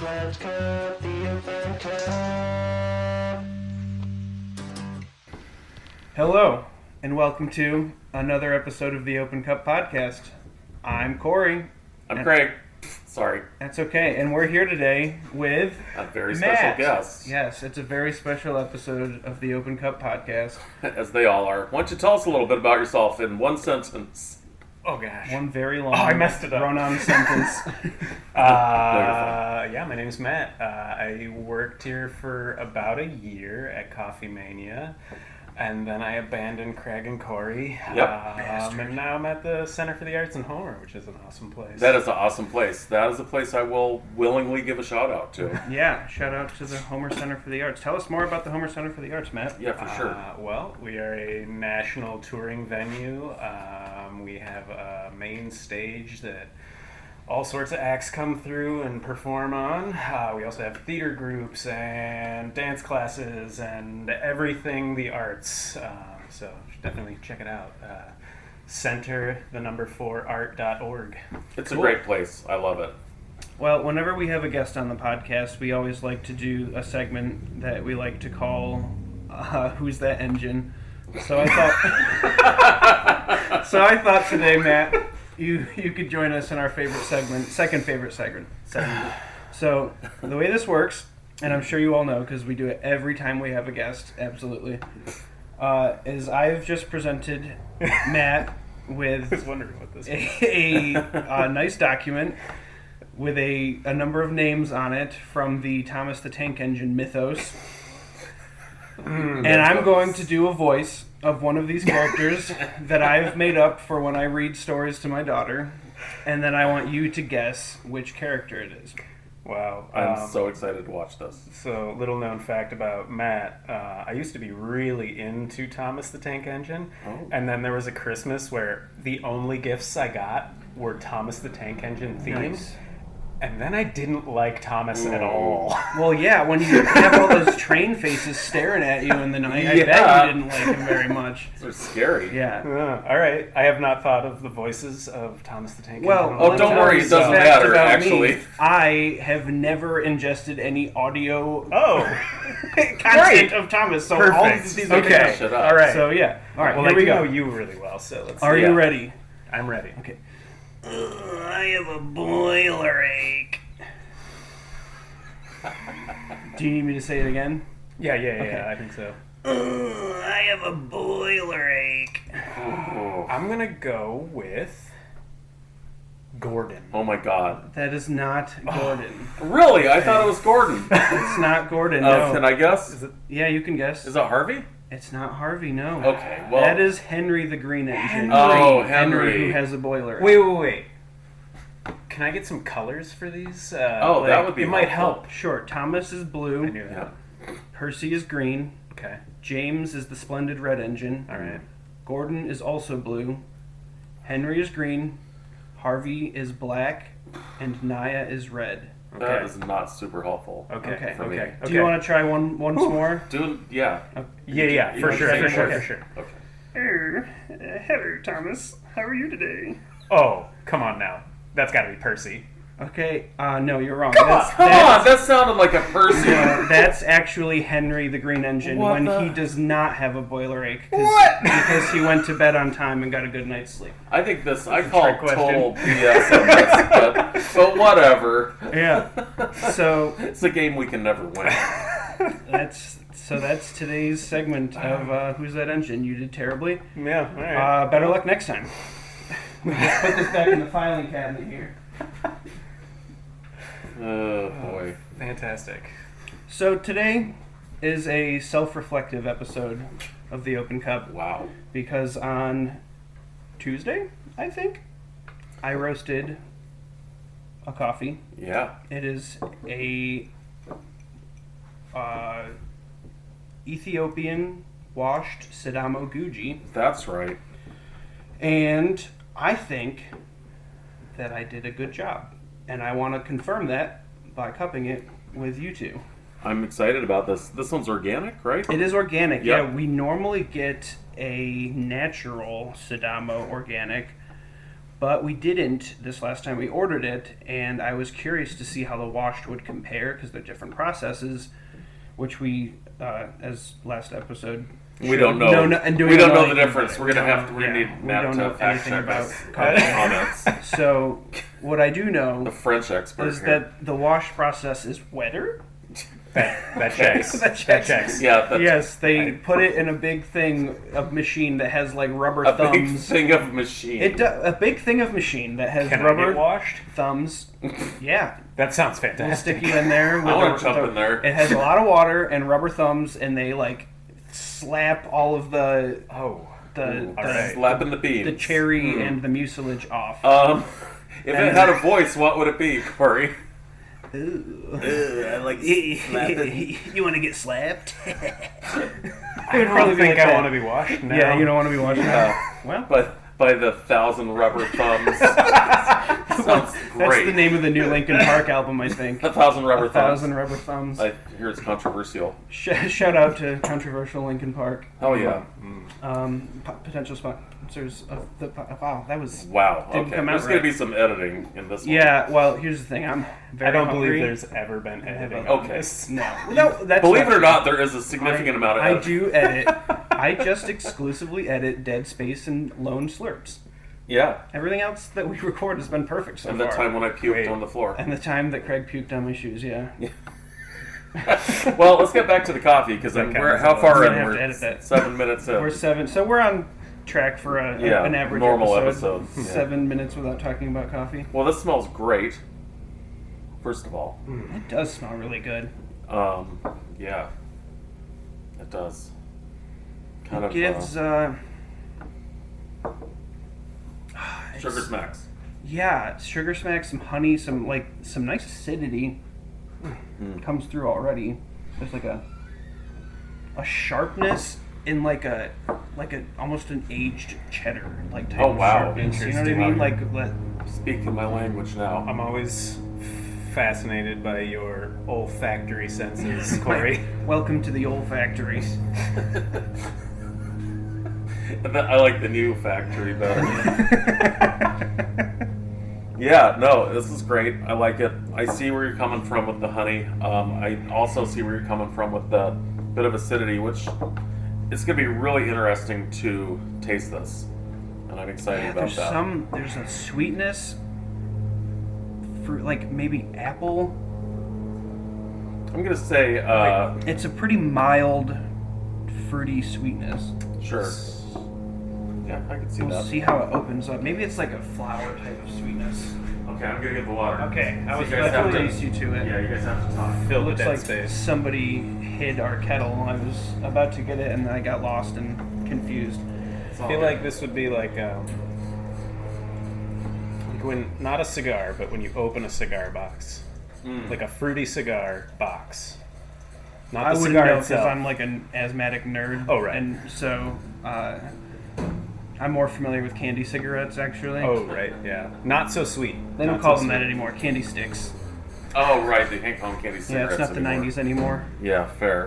Let's cut the open cup. Hello, and welcome to another episode of the Open Cup Podcast. I'm Corey. I'm Craig. Sorry. That's okay, and we're here today with A very Matt. special guest. Yes, it's a very special episode of the Open Cup Podcast. As they all are. Why don't you tell us a little bit about yourself in one sentence? Oh gosh. One very long, I messed it up. run-on sentence. Yeah, my name's Matt. I worked here for about a year at Coffee Mania, and then I abandoned Craig and Corey. Yep. And now I'm at the Center for the Arts in Homer, which is an awesome place. That is an awesome place. That is a place I will willingly give a shout out to. Yeah, shout out to the Homer Center for the Arts. Tell us more about the Homer Center for the Arts, Matt. Yeah, for sure. Well, we are a national touring venue. We have a main stage that all sorts of acts come through and perform on. We also have theater groups and dance classes and everything the arts. So definitely check it out. Center, the number 4, art.org. It's Cool. a great place. I love it. Well, whenever we have a guest on the podcast, we always like to do a segment that we like to call Who's That Engine? So I thought today, Matt, you could join us in our favorite segment, second favorite segment. So the way this works, and I'm sure you all know because we do it every time we have a guest, absolutely, is I've just presented Matt I was with wondering what this was. a nice document with a number of names on it from the Thomas the Tank Engine mythos. And I'm going to do a voice of one of these characters that I've made up for when I read stories to my daughter. And then I want you to guess which character it is. Wow. I'm so excited to watch this. So, little known fact about Matt, I used to be really into Thomas the Tank Engine, Oh. and then there was a Christmas where the only gifts I got were Thomas the Tank Engine themed, Nice. and then I didn't like Thomas at all. Well, yeah, when you have all those train faces staring at you in the night, I Yeah. bet you didn't like him very much. These are scary. Yeah. All right, I have not thought of the voices of Thomas the Tank Well, Engine. Oh, don't worry, it doesn't Fact matter, about actually. me, I have never ingested any audio Oh, content of Thomas, so all of perfect. these are Okay, Shut up. all right. So yeah, all right, Well, here I we do go. know you really well, so let's. Are Yeah. you ready? I'm ready. Okay. I have a boiler ache. Do you need me to say it again? Yeah, Okay. I think so. I have a boiler ache. Oh. I'm gonna go with Gordon. Oh my god. That is not Gordon. Really? I thought it was Gordon. It's not Gordon. No. Can I guess? Yeah, you can guess. Is it Harvey? It's not Harvey. No. Okay, well. That is Henry the Green Engine. Oh, Henry Henry. who has a boiler. Wait. Can I get some colors for these? that would be It might helpful. help. Sure. Thomas is I blue. knew that. Yeah. Percy is green. Okay. James is the splendid red engine. All right. Gordon is also blue. Henry is green. Harvey is black. And Naya is red. That Okay. is not super helpful. Okay. For me. Okay. Do you want to try once more? Yeah. Yeah, You for want sure, to say for sure, more? for sure. Okay. Hello, Thomas. How are you today? Oh, come on now. That's got to be Percy. Okay. No, you're wrong. Come on, that sounded like a person. That's actually Henry the Green Engine What when the- he does not have a boiler ache. What? Because he went to bed on time and got a good night's sleep. I think this, I a call trick question. total BS on this, but whatever. Yeah. So It's a game we can never win. that's today's segment of Who's That Engine? You did terribly. Yeah, all right. Better luck next time. We just put this back in the filing cabinet here. Oh, boy. Fantastic. So today is a self-reflective episode of the Open Cup Wow. because on Tuesday, I think, I roasted a coffee. Yeah. It is a Ethiopian washed Sidamo Guji, That's right. and I think that I did a good job, and I want to confirm that by cupping it with you two. I'm excited about this. This one's organic, right? It is organic. Yep. Yeah, we normally get a natural Sidamo organic, But we didn't this last time we ordered it, and I was curious to see how the washed would compare because they're different processes, which we, as last episode. We don't know. And We don't know the anything difference. about We're it. gonna need We Matt don't to know fact anything check about us coffee. comments. So what I do know The French expert is here. that the wash process is wetter. That checks. That checks. Yeah, that's Yes, they put it in a big thing of machine that has like rubber a big thumbs. thing of machine. A big thing of machine that has Can I rubber get washed? thumbs. Yeah, That sounds we'll fantastic. stick you in there. I want to jump in there. It has a lot of water and rubber thumbs, and they like slap all of the Oh. the right. Slapping the beans. the cherry and the mucilage off. If it had a voice, what would it be, Corey? Ooh. I like You want to get slapped? I don't think I want to be washed now. Yeah, you don't want to be watching that. Well, But by the 1,000 rubber thumbs. Sounds great. that's the name of the new Linkin Park album, I think. 1,000 rubber thumbs. 1,000 rubber thumbs. I hear it's controversial. Shout out to controversial Linkin Park. Oh yeah! Potential sponsors of the. Wow, that was. Wow. Didn't Okay. come out There's gonna right. be some editing in this one. Yeah. Well, here's the thing. I'm very. I don't hungry. believe there's ever been editing. Okay. on this. No. That's Believe it or true. not, there is a significant amount of I editing. do edit. I just exclusively edit dead space and lone slurps. Yeah. Everything else that we record has been perfect so And far. the time when I puked Wait. on the floor. And the time that Craig puked on my shoes, yeah. Well, let's get back to the coffee because That we're counts how as far well. in? We're gonna We're have to edit that. 7 minutes in. We're 7, so we're on track for an average normal episode. episode. Yeah. 7 minutes without talking about coffee. Well, this smells great. First of all, It does smell really good. yeah, it does. Kind It of gives sugar it's- smacks. Yeah, sugar smack, some honey, some nice acidity comes through already. There's like a sharpness in like a almost an aged cheddar like type Oh, of wow. sharpness. You know what I mean? Like Speaking my language now. I'm always fascinated by your olfactory senses, Corey. welcome to the old factory. I like the new factory better. Yeah, no, this is great. I like it. I see where you're coming from with the honey. I also see where you're coming from with the bit of acidity, which it's going to be really interesting to taste this. And I'm excited about There's that. there's a sweetness, fruit like maybe apple. I'm going to say, It's a pretty mild, fruity sweetness. sure. Yeah, I can see We'll that. see how it opens up. Maybe it's like a flower type of sweetness. Okay, I'm going to get the water. Okay, I So was you guys have about to to- introduce you to it. Yeah, you guys have to talk. Fill It the looks dead like space. somebody hid our kettle. I was about to get it, and then I got lost and confused. I feel like this would be like when not a cigar, but when you open a cigar box, like a fruity cigar box. Not I the wouldn't cigar know because itself. I'm like an asthmatic nerd. Oh, right. And so I'm more familiar with candy cigarettes, actually. Oh right, yeah. Not so sweet. They don't Not call so them that sweet. anymore. Candy sticks. Oh, right, the Hank Home candy cigarettes. Yeah, it's not the anymore. 90s anymore. Yeah, fair.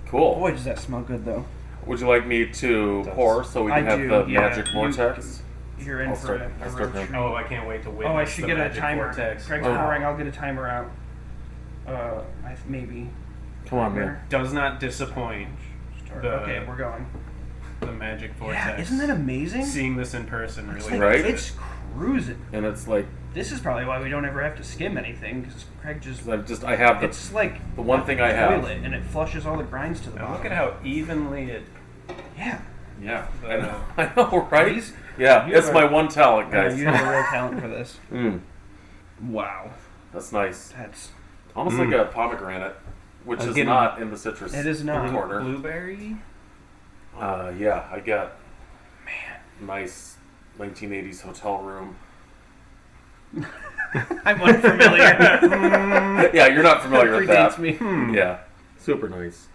Cool. Boy, does that smell good, though. Would you like me to does. pour so we can I have do, the yeah. magic You- vortex? You're in I'll for start- a I'll real start now. treat. Oh, I can't wait to witness Oh, I should the get a magic timer. vortex. Greg's Oh. pouring. I'll get a timer out. Maybe. Come on, man. Here. Does not disappoint. Okay, we're going. The magic vortex. Yeah, isn't that amazing? Seeing this in person It's really like, Right? It's cruising. And it's like, This is probably why we don't ever have to skim anything, because Craig just... I have the It's like the one thing I have. toilet, and it flushes all the grinds to the Now bottom. look at how evenly it. Yeah. Yeah, The- I know, I know, right? These- Yeah, you it's have my a- one talent, Yeah, guys. you have a real talent for this. Wow. That's nice. That's... Almost like a pomegranate, which I'm is getting- not in the citrus It is not. corner. Blueberry? Yeah, I got nice 1980s hotel room. I'm unfamiliar. Yeah, you're not familiar with that. Predates me. Yeah, super nice.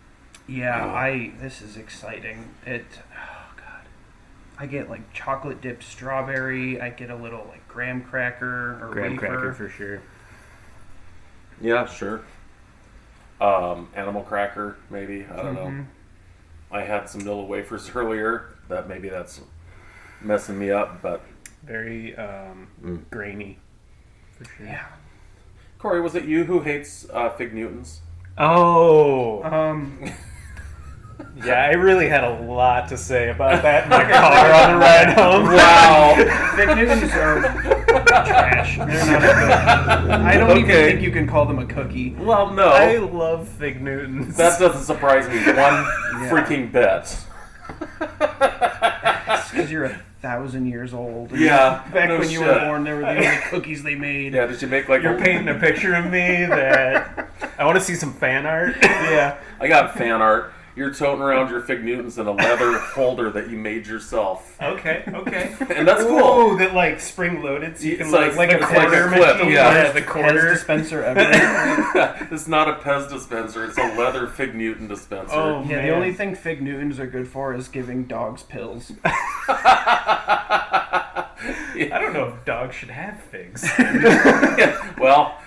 Yeah, this is exciting. Oh god. I get like chocolate dipped strawberry, I get a little like graham cracker or Graham wafer. cracker for sure. Yeah, sure. Animal cracker, maybe. I don't know. I had some Nilla wafers earlier. That's messing me up, but Very grainy. For sure. Yeah. Corey, was it you who hates Fig Newtons? Oh. Yeah, I really had a lot to say about that in my car on the ride home. Wow. Fig Newtons are trash. They're not good. I don't even Okay. think you can call them a cookie. Well, no. I love Fig Newtons. That doesn't surprise me one freaking bit. It's because you're 1,000 years old. And Yeah, Back no when you shit. were born, they were the only cookies they made. Yeah, did you make like You're painting a picture of me that I want to see some fan art. Yeah. I got fan art. You're toting around your Fig Newtons in a leather holder that you made yourself. Okay. And that's cool. Oh, that like spring loaded, so you can It's like a like a quarter clip, machine. yeah. The Pez quarter. dispenser ever. It's not a Pez dispenser. It's a leather Fig Newton dispenser. Oh, Yeah, man. the only thing Fig Newtons are good for is giving dogs pills. I don't know if dogs should have figs. Well,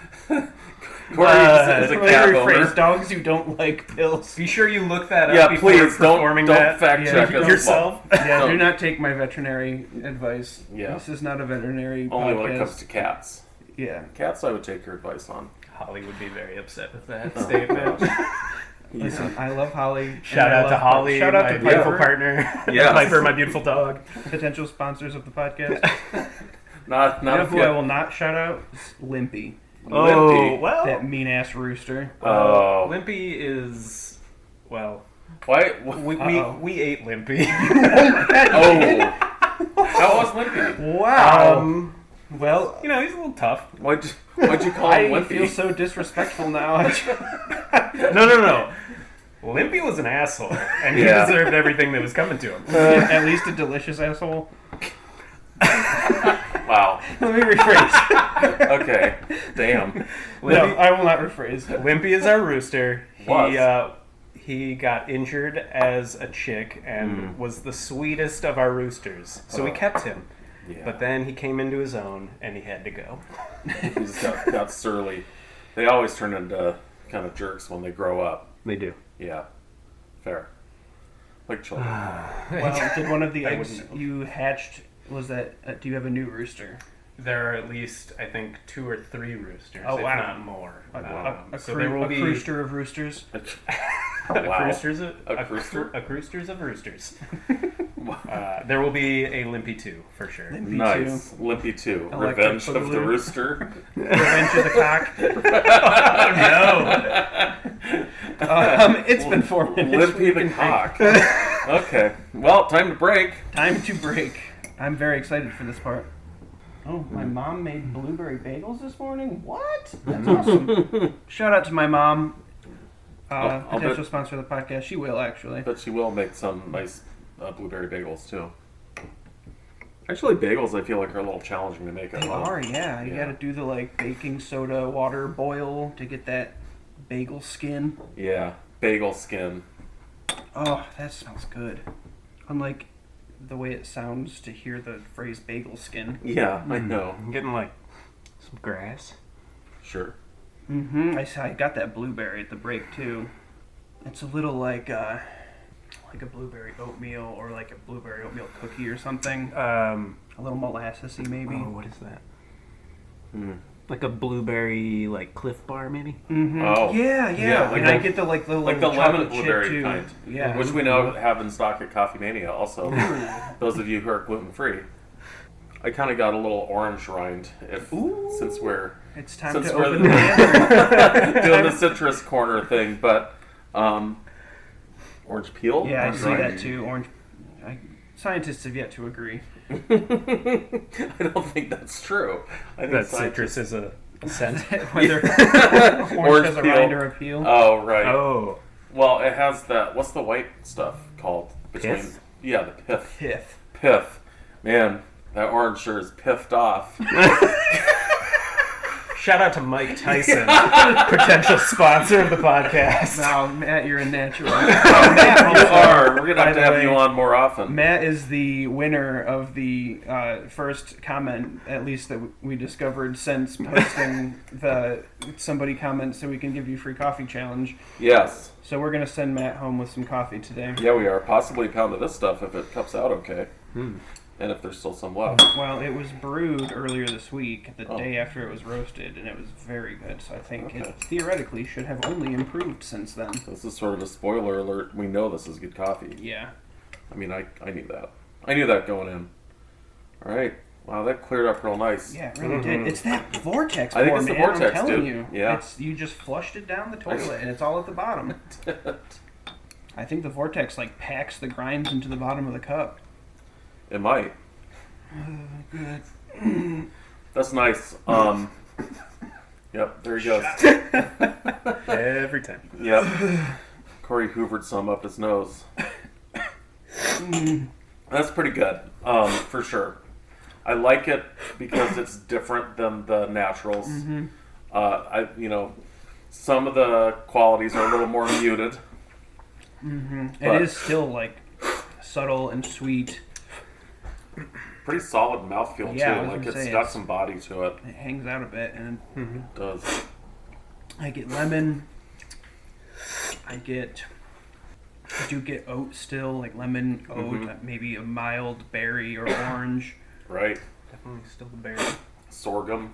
Corey is a Let me cat rephrase, owner. dogs who don't like pills. Be sure you look that up Yeah, before please don't performing that fact check us yourself. Yeah, No. do not take my veterinary advice. Yeah. This is not a veterinary Only podcast. when it comes to cats. Yeah. Cats, I would take your advice on. Holly would be very upset with that Oh, statement. Listen, I love Holly. Shout and I out to love- Holly, Shout out my to beautiful Piper, partner. Yes. Piper, my beautiful dog. potential sponsors of the podcast. Not You know if who you- I will not shout out? Is Limpy. Limpy. well. That mean ass rooster. Oh. Limpy is, well, Why? we ate Limpy. Oh. How was Limpy? Wow. Well, You know, he's a little tough. Why'd you call him I Limpy? feel so disrespectful now. No. Limpy was an asshole, and he Yeah. deserved everything that was coming to him. At least a delicious asshole. Wow. Let me rephrase. Okay. Damn. No, I will not rephrase. Limpy is our rooster. Was. He got injured as a chick and was the sweetest of our roosters. So we Oh. kept him. Yeah. But then he came into his own and he had to go. He just got surly. They always turn into kind of jerks when they grow up. They do. Yeah. Fair. Like children. Well, did one of the I eggs wouldn't know. you hatched, was that, do you have a new rooster? There are at least, I think, 2 or 3 roosters, Oh, if wow. not more. A So there will be rooster of roosters? Wow. a roosters of roosters. There will be a Limpy 2 for sure. Limpy Nice. Limpy 2. Electric Revenge of the Boogaloo. Rooster. Revenge of the Cock. No. It's been 4 minutes. Limpy We the can Cock. Okay. Well, time to break. Time to break. I'm very excited for this part. Oh, my mom made blueberry bagels this morning? What? That's awesome. Shout out to my mom. I'll Potential bet- sponsor of the podcast. She will, actually. But she will make some nice blueberry bagels, too. Actually, bagels I feel like are a little challenging to make at They home. are, yeah. You Yeah. gotta do the, baking soda water boil to get that bagel skin. Yeah. Bagel skin. Oh, that smells good. Unlike the way it sounds to hear the phrase bagel skin. Yeah, I know. I'm getting like some grass. Sure. Mm-hmm. I got that blueberry at the break too. It's a little like a blueberry oatmeal or like a blueberry oatmeal cookie or something. A little molassesy maybe. Oh, what is that? Mm. Like a blueberry, like Cliff Bar, maybe? Mm-hmm. Oh. Yeah. Yeah, like and I the- get the Like the little lemon chocolate blueberry chip too. kind. Yeah. Which we now have in stock at Coffee Mania also. Those of you who are gluten free. I kind of got a little orange rind since we're It's time since to we're open the can. doing the citrus corner thing, but orange peel. Yeah, I Orange see rind? that too. Scientists have yet to agree. I don't think that's true. I think That scientists- citrus is a scent. Whether orange Orange has a peel. rind or a peel. Oh right. Oh. Well, it has that. What's the white stuff called? Pith? Yeah, the pith. Pith. Pith. Man, that orange sure is piffed off. Shout out to Mike Tyson, potential sponsor of the podcast. Now, Matt, you're a natural. You are. We're gonna By have to the have way, you on more often. Matt is the winner of the first comment, at least that we discovered since posting the somebody comments so we can give you free coffee challenge. Yes. So we're gonna send Matt home with some coffee today. Yeah, we are. Possibly a pound of this stuff if it comes out okay. And if there's still some left. Well, it was brewed earlier this week, the Oh. day after it was roasted, and it was very good. So I think Okay. it theoretically should have only improved since then. This is sort of a spoiler alert. We know this is good coffee. Yeah. I mean, I knew that. I knew that going in. All right. Wow, that cleared up real nice. Yeah, it really did. It's that vortex I think pour, it's the man, vortex, I'm telling dude. you. Yeah. You just flushed it down the toilet, and it's all at the bottom. I think the vortex, like, packs the grinds into the bottom of the cup. It might. Good. That's nice. Yep, there he goes. Every time. Yep. Corey hoovered some up his nose. That's pretty good, for sure. I like it because it's different than the naturals. Some of the qualities are a little more muted. It is still, like, subtle and sweet. Pretty solid mouthfeel Yeah, I too. was Like gonna it's say, got it's- some body to it. It hangs out a bit, and It does. I get lemon. I do get oat still, like lemon, oat, maybe a mild berry or orange. Right. Definitely still the berry. Sorghum.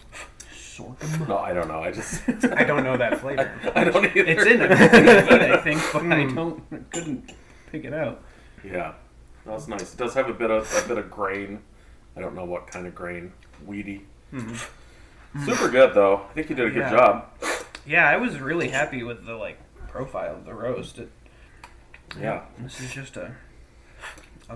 Sorghum. No, I don't know. I just I don't know that flavor. I don't either. It's in a cookie, I think, but I couldn't pick it out. Yeah, that's nice. It does have a bit of grain. I don't know what kind of grain. Weedy. Super good though. I think you did a good Yeah. job. Yeah, I was really happy with the profile of the roast. Yeah. This is just a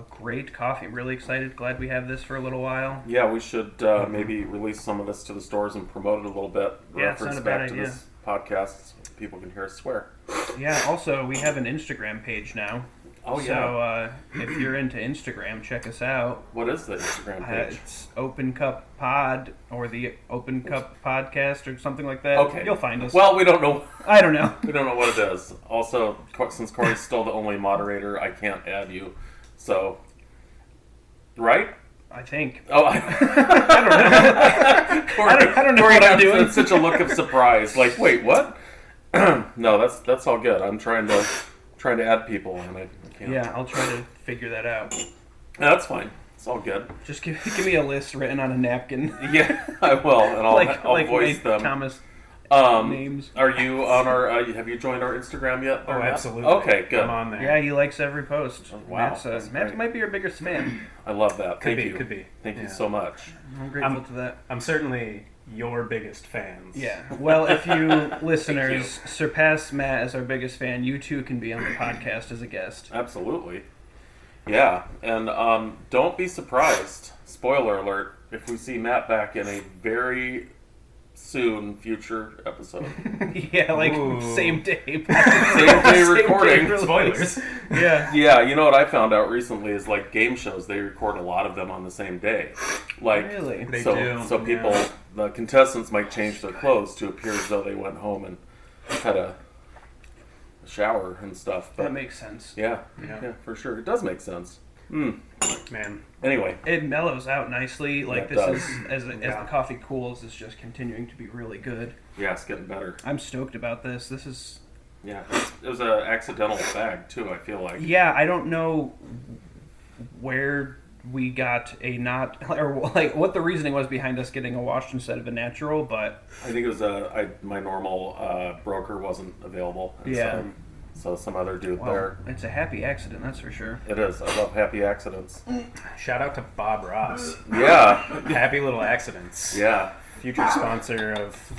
great coffee. I'm really excited. Glad we have this for a little while. Yeah, we should maybe release some of this to the stores and promote it a little bit. Yeah, it's not a bad idea. this podcast so people can hear us swear. Yeah. Also, we have an Instagram page now. Oh, So if you're into Instagram, check us out. What is the Instagram page? It's Open Cup Pod or the Open Cup Podcast or something like that. Okay. You'll find us. Well, we don't know. I don't know. We don't know what it is. Also, since Corey's still the only moderator, I can't add you. So, right? I think. Oh, I Corey, I don't know Corey what I'm had doing. such a look of surprise. Like, wait, what? No, that's all good. I'm trying to add people, and I can't. Yeah, I'll try to figure that out. No, that's fine. It's all good. Just give me a list written on a napkin. Yeah, I will, and I'll like voice my them. Thomas names. Are you on our? Have you joined our Instagram yet? Oh, Matt? absolutely. Okay, good. I'm on there. Yeah, he likes every post. Oh, wow, Matt that's Matt great. might be your biggest fan. I love that. Could Thank be, you. could be. Thank you Yeah. so much. I'm grateful to that. I'm certainly your biggest fans. Yeah. Well, if you listeners surpass Matt as our biggest fan, you too can be on the podcast as a guest. Absolutely. Yeah, and don't be surprised. Spoiler alert: if we see Matt back in a very soon future episode. Yeah, like Ooh. same day. Same day recording. release. Spoilers. Yeah. Yeah, you know what I found out recently is like game shows, they record a lot of them on the same day. Like, Really? They so do, so people, yeah. the contestants might change their clothes to appear as though they went home and had a shower and stuff. But That makes sense. yeah, Yeah. yeah, for sure, it does make sense. Man. Anyway, It mellows out nicely. Like It this does. is as Yeah. the coffee cools, it's just continuing to be really good. yeah, it's getting better. I'm stoked about this. This is Yeah, it was an accidental bag too. I feel like. yeah. I don't know where we got a not or like what the reasoning was behind us getting a washed instead of a natural, but I think it was my normal broker wasn't available. And Yeah. So some other dude well, there. it's a happy accident, that's for sure. It is. I love happy accidents. Shout out to Bob Ross. Yeah. Happy Little Accidents. Yeah. Future sponsor of,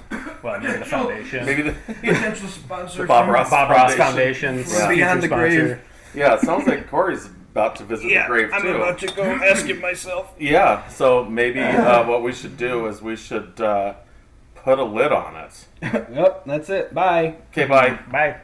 well, maybe the foundation. Maybe the. Potential sponsor. The Bob Ross Bob Ross Foundation. Foundation's Yeah. future Beyond the grave. sponsor. Yeah, it sounds like Corey's about to visit Yeah, the grave I'm too. about to go ask it myself. Yeah, so maybe what we should do is we should put a lid on it. Yep, that's it. Bye. Okay, bye. Bye.